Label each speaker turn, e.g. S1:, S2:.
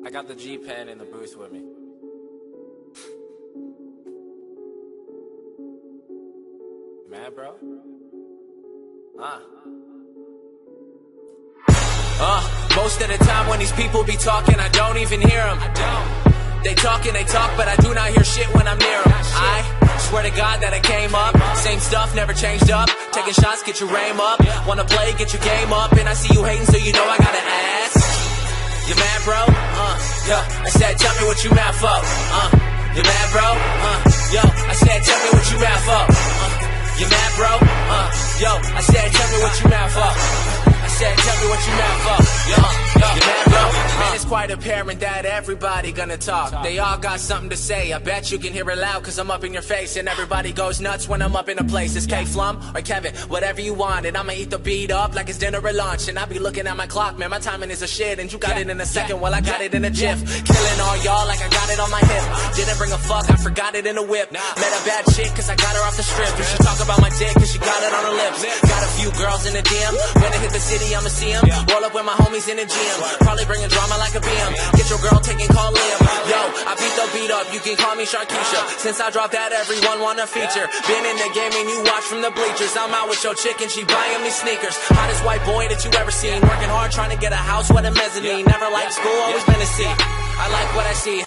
S1: I got the G-Pen in the booth with me. Mad, bro? Most of the time when these people be talking, I don't even hear them. They talk and they talk, but I do not hear shit when I'm near them. I swear to God that I came up, same stuff, never changed up. Taking shots, get your aim up. Wanna play, get your game up. And I see you hating, so you know I gotta ask. You mad, bro? Yo, I said, tell me what you mad for. You mad, bro? Yo, I said, tell me what you mad for. You mad, bro? Yo, I said, tell me what you mad for. I said, tell me what you mad for. Yo, you mad, bro? Man, it's quite apparent that everybody gonna talk. They all got something to say. I bet you can hear it loud, cause I'm up in your face. And everybody goes nuts when I'm up in a place. It's K-Flum or Kevin, whatever you want. And I'ma eat the beat up like it's dinner or lunch. And I be looking at my clock, man, my timing is a shit. And you got it in a second, well I got it in a jiff. Killing all y'all like I got it on my hip. Didn't bring a fuck, I forgot it in a whip. Met a bad chick cause I got her off the strip. And she talk about my dick cause she got it on her lips. Got a few girls in the DM. When I hit the city, I'ma see them. Roll up with my homies in the gym. Probably bringing drama like a BM. Get your girl taking call Liam. Yo, I beat the beat up, you can call me Sharkeisha. Since I dropped that, everyone wanna feature. Been in the game and you watch from the bleachers. I'm out with your chick and she buying me sneakers. Hottest white boy that you ever seen. Working hard trying to get a house with a mezzanine. Never liked school, always been a C. I like what I see.